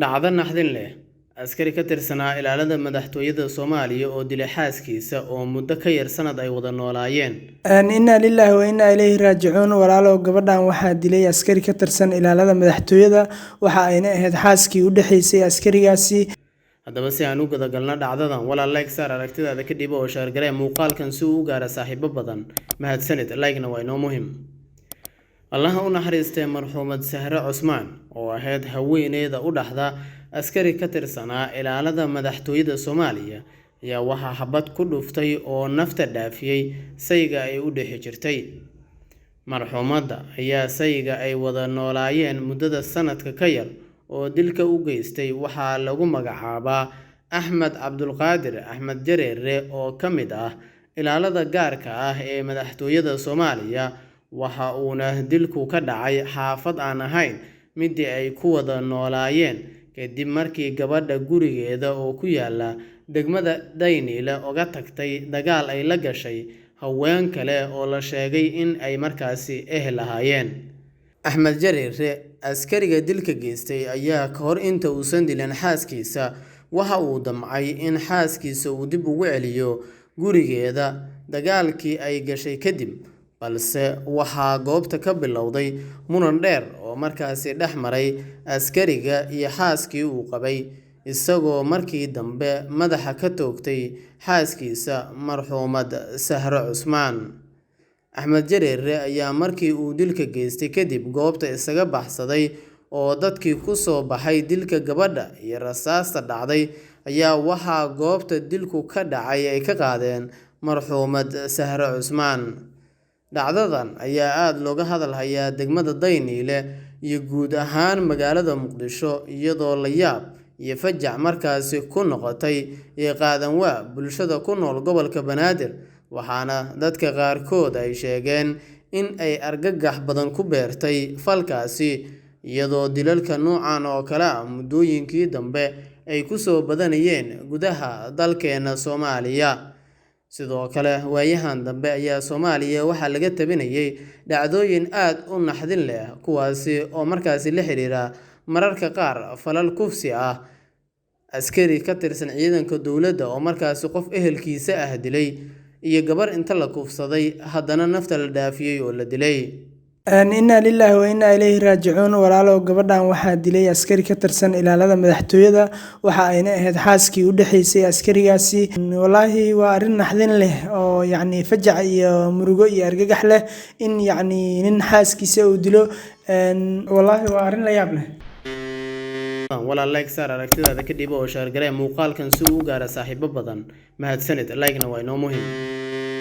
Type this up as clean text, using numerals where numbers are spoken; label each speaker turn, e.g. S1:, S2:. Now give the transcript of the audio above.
S1: dhacdo naxdin leh askari ka tirsanaa ilaalada madaxtooyada Soomaaliya oo dilay xaaskiisa oo muddo ka yar sanad ay wada noolaayeen.
S2: Inna lillahi wa inna ilayhi raaji'uun. Walaalow gabadhan waxaa dilay askari ka tirsan ilaalada madaxtooyada waxa ayna ahayd xaaskii u dhaxaysay askarigaasi.
S1: Haddaba si aan u gadagalno dhacdadan, walaal like saar aragtidaada ka dib oo share garee muuqaalkan si uu u gaaro saaxiibo badan. Mahadsanid, like-na waa inoo muhiim. Allaha u naxariistay marxuumad Sahre Cusmaan oo ahayd haweeneyda u dhaxda askari ka tirsanaa ilaalada madaxtooyada Soomaaliya ayaa waxaa xabad ku dhuftay oo nafta dhaafiyay sayga ay u dhixi jirtay. Marxuumadda ayaa sayga ay wada noolaayeen muddada sanadka ka yar oo dilka u geystay waxaa lagu magacaabaa Axmed Cabdulqaadir Axmed Jareere oo ka mid ah ilaalada gaarka ah ee madaxtooyada Soomaaliya. Waxa uuna dilku ka dhacay xaafad aan ahayn midii ay ku wada noolaayeen kadib markii gabadha gurigeeda oo ku yaala degmada Daynile uga tagtay dagaal ay la gashay haween kale oo la sheegay in ay markaasi lahaayeen. Axmed Jareere, askariga dilka geystay, ayaa ka hor inta uusan dilin xaaskiisa waxa uu damcay in xaaskiisa uu dib ugu celiyo gurigeeda dagaalkii ay gashay kadib, balse waxaa goobta ka bilowday muran dheer oo markaasi dhex maray askariga iyo xaaskii uu qabay, isagoo markii dambe madaxa ka toogtay xaaskiisa marxuumad Sahre Cusmaan. Axmed Jareere ayaa markii uu dilka geystay kadib goobta isaga baxsaday oo dadkii ku soo baxay dilka gabadha iyo rasaasta dhacday ayaa waxaa goobta dilku ka dhacay ay ka qaadeen marxuumad Sahre Cusmaan. Dhacdadan ayaa aad looga hadal hayaa degmada Daynile iyo guud ahaan magaalada Muqdisho, iyadoo la yaab iyo fajac markaasi ku noqotay qaadan waa bulshada ku nool gobolka Banaadir, waxaana dadka qaarkood ay sheegeen in ay argagax badan ku beertay falkaasi, iyadoo dilalka noocan oo kale ah muddooyinkii dambe ay ku soo badanayeen gudaha dalkeena Soomaaliya. Sidoo kale waayahan dambe ayaa Soomaaliya waxaa laga tabinayay dhacdooyin aad u naxdin leh kuwaasi oo markaasi la xiriira mararka qaar falal kufsi ah, askari ka tirsan ciidanka dowladda oo markaasi qof ehelkiisa ah dilay, iyo gabar inta la kufsaday haddana nafta la dhaafiyay oo la dilay.
S2: Inna lillahi wa inna ilayhi raaji'uun. Walaalow gabadhan waxaa dilay askari ka tirsan ilaalada madaxtooyada waxa ayna ahayd xaaskii u dhaxaysay askarigaasi. Wallaahi waa arrin naxdin leh oo fajac iyo murugo iyo argagax leh in nin xaaskiisa uu dilo. Wallaahi waa arrin la yaab leh.
S1: Walaal like saar aragtidaada ka dib oo share garee muuqaalkan si uu u gaaro saaxiibo badan. Mahadsanid, like-na waa inoo muhiim.